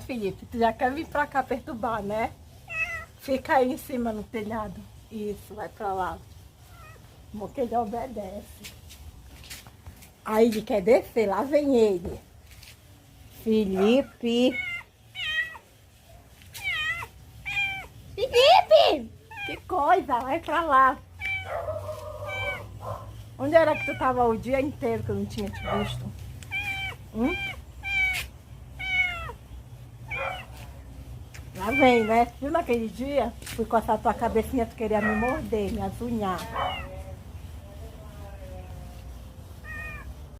Felipe? Tu já quer vir pra cá perturbar, né? Fica aí em cima no telhado. Isso, vai pra lá. Porque ele obedece. Aí ele quer descer, lá vem ele. Felipe. Felipe! Que coisa, vai pra lá. Onde era que tu tava o dia inteiro que eu não tinha te visto? Lá vem, né? Viu naquele dia? Fui coçar tua cabecinha, tu queria me morder, me azunhar.